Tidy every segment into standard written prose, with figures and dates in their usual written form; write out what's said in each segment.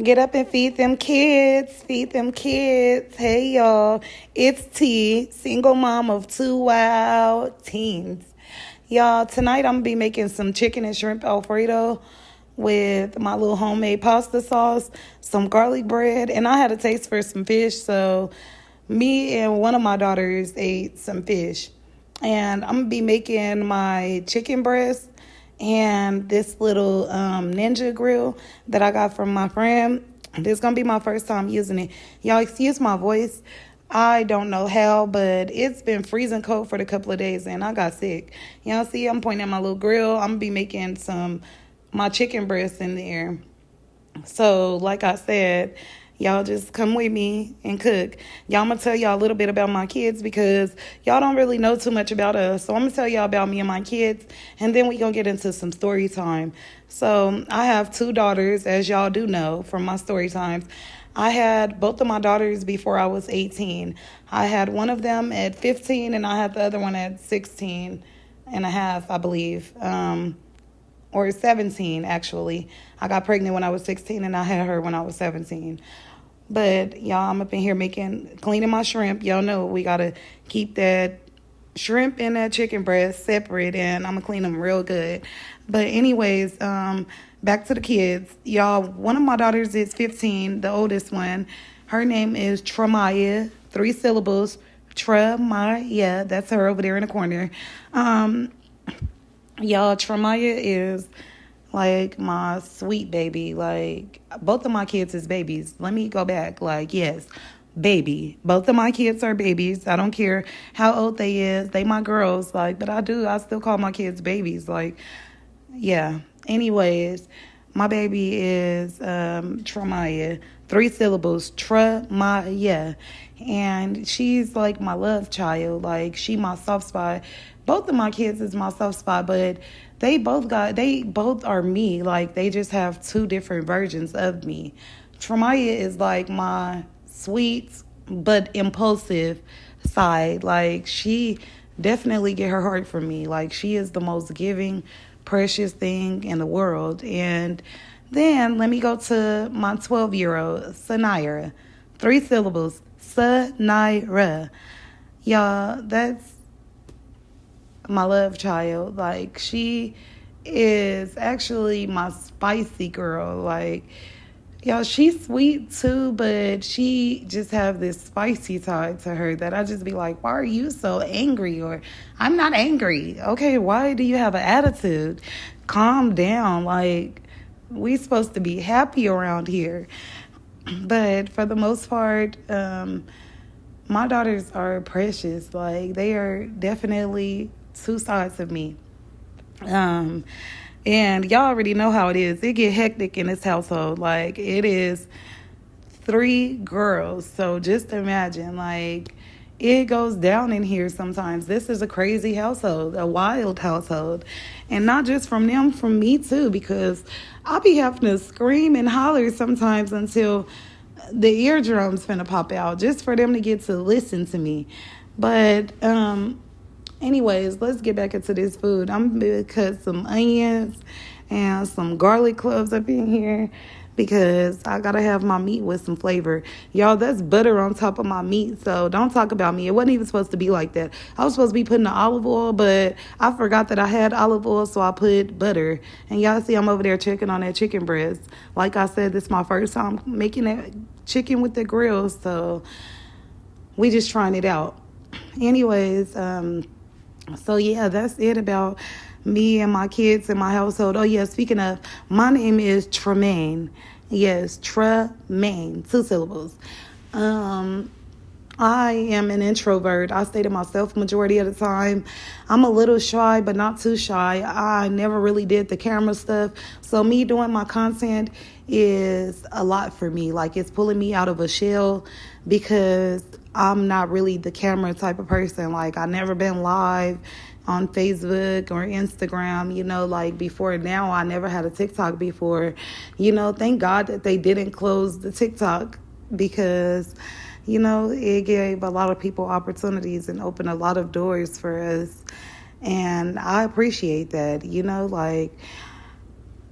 Get up and feed them kids. Feed them kids. Hey, y'all. It's T, single mom of two wild teens. Y'all, tonight I'm going to be making some chicken and shrimp Alfredo with my little homemade pasta sauce, some garlic bread, and I had a taste for some fish, so me and one of my daughters ate some fish. And I'm going to be making my chicken breast and this little Ninja grill that I got from my friend. This is going to be my first time using it. Y'all, excuse my voice. I don't know how, but it's been freezing cold for a couple of days, and I got sick. Y'all see, I'm pointing at my little grill. I'm going to be making my chicken breast in there. So, like I said, y'all just come with me and cook. Y'all, I'm going to tell y'all a little bit about my kids because y'all don't really know too much about us. So, I'm going to tell y'all about me and my kids, and then we going to get into some story time. So, I have two daughters, as y'all do know from my story times. I had both of my daughters before I was 18. I had one of them at 15, and I had the other one at 16 and a half, I believe. Or 17, actually. I got pregnant when I was 16, and I had her when I was 17. But, y'all, I'm up in here cleaning my shrimp. Y'all know we got to keep that shrimp and that chicken breast separate, and I'm going to clean them real good. But anyways, back to the kids. Y'all, one of my daughters is 15, the oldest one. Her name is Tramaya, 3 syllables. Tramaya, that's her over there in the corner. Y'all, Tramaya is like my sweet baby. Like, both of my kids is babies. Let me go back. Like, yes, baby. Both of my kids are babies. I don't care how old they is. They my girls. Like, but I still call my kids babies. Like, yeah. Anyways, my baby is Tramaya. 3 syllables. Tramaya. And she's like my love child. Like, she my soft spot. Both of my kids is my soft spot, but they both are me. Like, they just have 2 different versions of me. Tramaya is like my sweet but impulsive side. Like, she definitely get her heart from me. Like, she is the most giving, precious thing in the world. And then let me go to my 12-year-old, Sanira. 3 syllables, Sanira. Y'all, that's my love child. Like, she is actually my spicy girl. Like, y'all, she's sweet too, but she just have this spicy side to her that I just be like, why are you so angry? Or, I'm not angry. Okay, why do you have an attitude? Calm down. Like, we supposed to be happy around here. But for the most part, my daughters are precious. Like, they are definitely 2 sides of me. And y'all already know how it is. It get hectic in this household. Like, it is 3 girls. So just imagine, like, it goes down in here sometimes. This is a crazy household, a wild household. And not just from them, from me too, because I'll be having to scream and holler sometimes until the eardrums finna pop out just for them to get to listen to me. But anyways, let's get back into this food. I'm going to cut some onions and some garlic cloves up in here because I got to have my meat with some flavor. Y'all, that's butter on top of my meat, so don't talk about me. It wasn't even supposed to be like that. I was supposed to be putting the olive oil, but I forgot that I had olive oil, so I put butter. And y'all see I'm over there checking on that chicken breast. Like I said, this is my first time making that chicken with the grill, so we just trying it out. Anyways, so yeah, that's it about me and my kids and my household. Oh yeah, speaking of, my name is Tremaine. Yes, Tremaine, 2 syllables. I am an introvert. I stay to myself majority of the time. I'm a little shy, but not too shy. I never really did the camera stuff. So me doing my content is a lot for me. Like, it's pulling me out of a shell because I'm not really the camera type of person. Like, I never been live on Facebook or Instagram, like before now. I never had a TikTok before. Thank God that they didn't close the TikTok because it gave a lot of people opportunities and opened a lot of doors for us. And I appreciate that, like,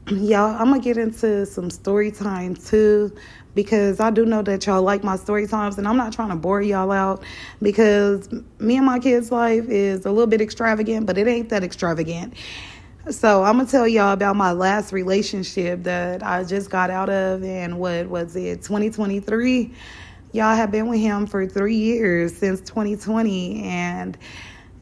Y'all, I'm gonna get into some story time too, because I do know that y'all like my story times, and I'm not trying to bore y'all out, because me and my kids' life is a little bit extravagant, but it ain't that extravagant. So I'm gonna tell y'all about my last relationship that I just got out of, and what was it, 2023? Y'all have been with him for 3 years, since 2020, and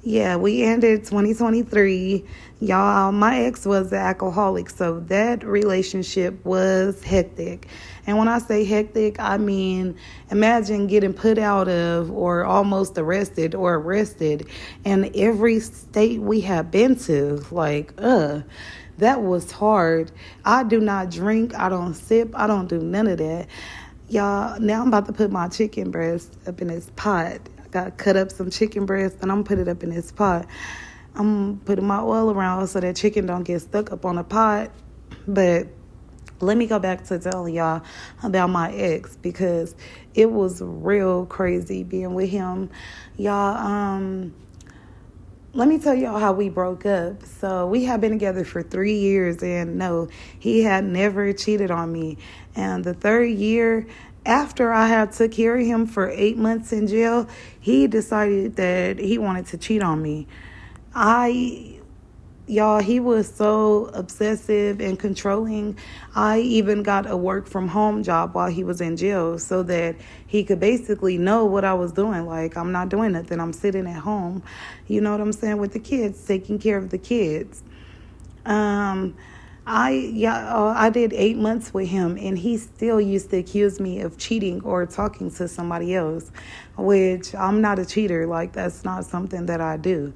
yeah, we ended 2023. Y'all, my ex was an alcoholic, so that relationship was hectic. And when I say hectic, I mean, imagine getting put out of or almost arrested in every state we have been to. Like, that was hard. I do not drink, I don't sip, I don't do none of that. Y'all, now I'm about to put my chicken breast up in this pot. I got cut up some chicken breast and I'm gonna put it up in this pot. I'm putting my oil around so that chicken don't get stuck up on the pot. But let me go back to telling y'all about my ex, because it was real crazy being with him. Y'all, let me tell y'all how we broke up. So we had been together for 3 years, and no, he had never cheated on me. And the third year, after I had took care of him for 8 months in jail, he decided that he wanted to cheat on me. I Y'all, he was so obsessive and controlling. I even got a work from home job while he was in jail so that he could basically know what I was doing. Like, I'm not doing nothing. I'm sitting at home, you know what I'm saying, with the kids, taking care of the kids. Um, I did 8 months with him, and he still used to accuse me of cheating or talking to somebody else, which I'm not a cheater. Like, that's not something that I do.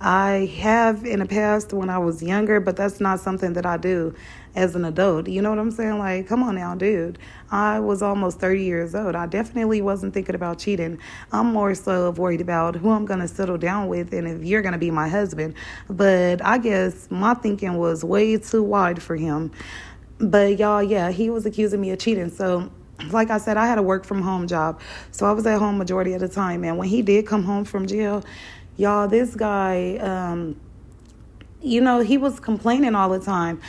I have in the past when I was younger, but that's not something that I do as an adult. You know what I'm saying? Like, come on now, dude. I was almost 30 years old. I definitely wasn't thinking about cheating. I'm more so worried about who I'm going to settle down with and if you're going to be my husband. But I guess my thinking was way too wide for him. But y'all, yeah, he was accusing me of cheating. So like I said, I had a work from home job. So I was at home majority of the time. And when he did come home from jail, y'all, this guy, he was complaining all the time.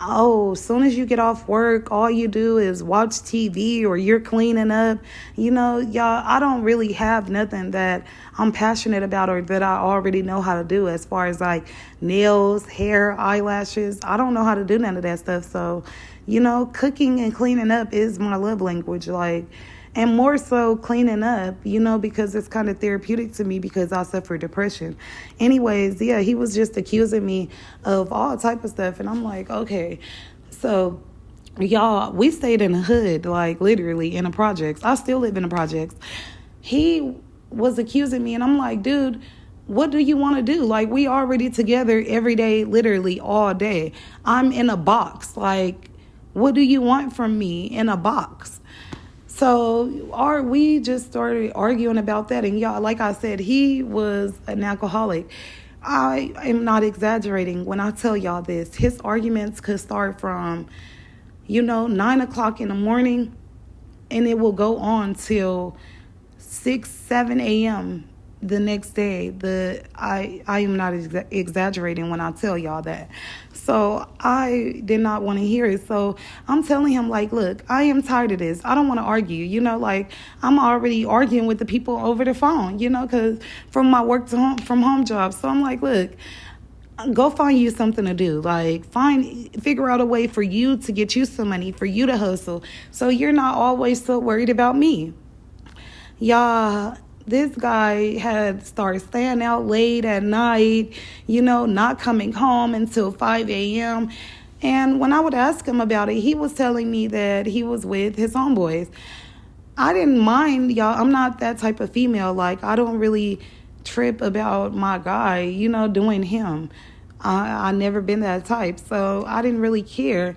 Oh, as soon as you get off work, all you do is watch TV or you're cleaning up. Y'all, I don't really have nothing that I'm passionate about or that I already know how to do as far as like nails, hair, eyelashes. I don't know how to do none of that stuff. So, cooking and cleaning up is my love language. Like, and more so cleaning up, because it's kind of therapeutic to me because I suffer depression. Anyways, yeah, he was just accusing me of all type of stuff. And I'm like, okay. So, y'all, we stayed in the hood, like literally in the projects. I still live in the projects. He was accusing me and I'm like, dude, what do you want to do? Like, we already together every day, literally all day. I'm in a box. Like, what do you want from me in a box? So we just started arguing about that. And y'all, like I said, he was an alcoholic. I am not exaggerating when I tell y'all this. His arguments could start from, 9 o'clock in the morning, and it will go on till 6, 7 a.m. the next day. I am not exaggerating when I tell y'all that. So I did not want to hear it. So I'm telling him, like, look, I am tired of this. I don't want to argue, like I'm already arguing with the people over the phone, because from my work from home job. So I'm like, look, go find you something to do. Like, figure out a way for you to get you some money, for you to hustle. So you're not always so worried about me. Y'all, this guy had started staying out late at night, not coming home until 5 a.m. And when I would ask him about it, he was telling me that he was with his homeboys. I didn't mind, y'all. I'm not that type of female. Like, I don't really trip about my guy, doing him. I never been that type, so I didn't really care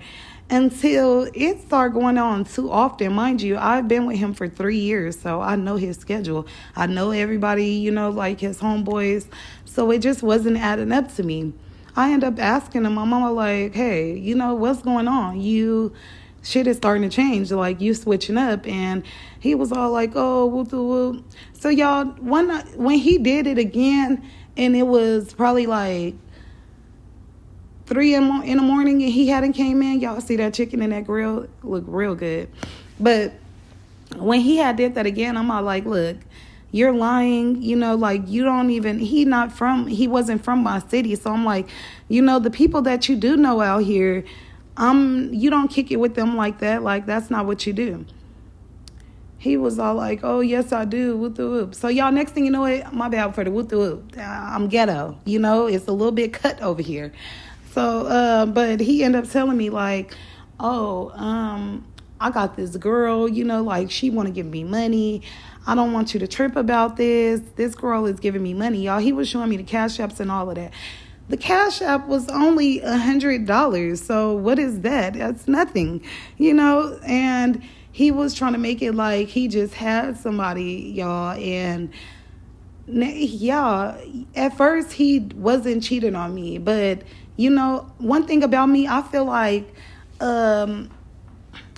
until it started going on too often. Mind you, I've been with him for 3 years, so I know his schedule. I know everybody, like his homeboys. So it just wasn't adding up to me. I end up asking him, my mama, like, hey, what's going on? Shit is starting to change. Like, you switching up. And he was all like, oh, woo. So y'all, when he did it again, and it was probably like in the morning and he hadn't came in. Y'all see that chicken in that grill? Look real good. But when he had did that again, I'm all like, look, you're lying, like you don't even, he wasn't from my city. So I'm like, the people that you do know out here, you don't kick it with them like that. Like, that's not what you do. He was all like, oh, yes, I do. Whoop the whoop. So, y'all, next thing you know, my bad for the whoop the whoop. I'm ghetto. It's a little bit cut over here. So, but he ended up telling me, like, oh, I got this girl, like, she want to give me money. I don't want you to trip about this. This girl is giving me money, y'all. He was showing me the cash apps and all of that. The cash app was only $100. So, what is that? That's nothing, and he was trying to make it like he just had somebody, y'all. And at first he wasn't cheating on me. But, one thing about me, I feel like a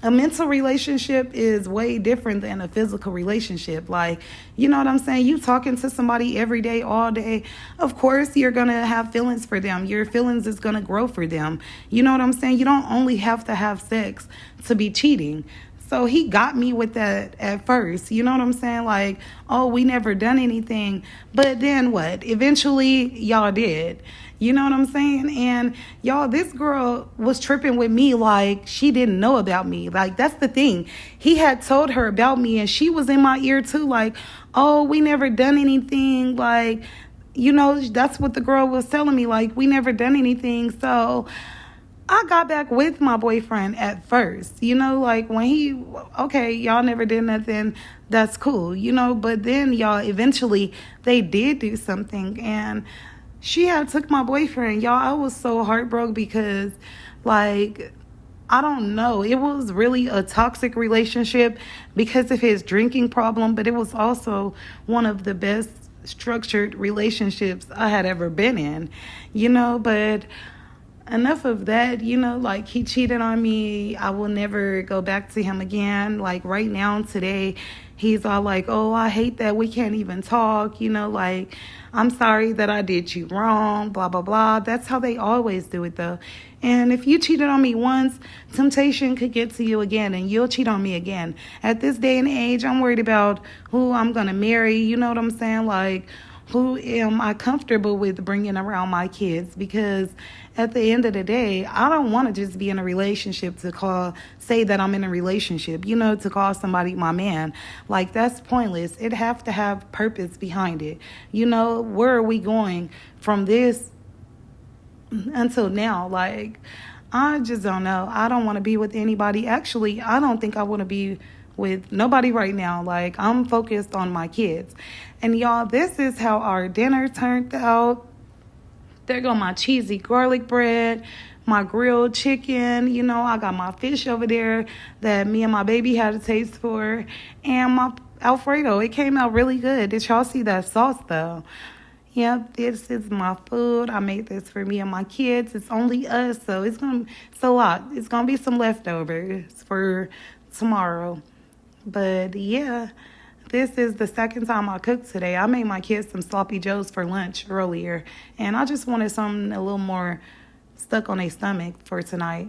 mental relationship is way different than a physical relationship. Like, you know what I'm saying? You talking to somebody every day, all day. Of course, you're going to have feelings for them. Your feelings is going to grow for them. You know what I'm saying? You don't only have to have sex to be cheating. So he got me with that at first. You know what I'm saying? Like, oh, we never done anything. But then what? Eventually, y'all did. You know what I'm saying? And y'all, this girl was tripping with me like she didn't know about me. Like, that's the thing. He had told her about me and she was in my ear too. Like, oh, we never done anything. Like, that's what the girl was telling me. Like, we never done anything. So I got back with my boyfriend at first, like when okay, y'all never did nothing, that's cool, but then y'all eventually they did do something and she had took my boyfriend. Y'all, I was so heartbroken because, like, I don't know, it was really a toxic relationship because of his drinking problem, but it was also one of the best structured relationships I had ever been in, but enough of that, like he cheated on me. I will never go back to him again. Like right now, today, he's all like, oh, I hate that we can't even talk, like, I'm sorry that I did you wrong, blah, blah, blah. That's how they always do it, though. And if you cheated on me once, temptation could get to you again, and you'll cheat on me again. At this day and age, I'm worried about who I'm going to marry, you know what I'm saying? Like, who am I comfortable with bringing around my kids? Because at the end of the day, I don't want to just be in a relationship to say that I'm in a relationship, to call somebody my man. Like, that's pointless. It have to have purpose behind it. Where are we going from this until now? Like, I just don't know. I don't want to be with anybody. Actually, I don't think I want to be with nobody right now. Like, I'm focused on my kids. And y'all, this is how our dinner turned out. There go my cheesy garlic bread, my grilled chicken. I got my fish over there that me and my baby had a taste for. And my Alfredo. It came out really good. Did y'all see that sauce, though? Yep, this is my food. I made this for me and my kids. It's only us, so it's a lot. It's going to be some leftovers for tomorrow. But, yeah, this is the second time I cooked today. I made my kids some sloppy joes for lunch earlier, and I just wanted something a little more stuck on their stomach for tonight.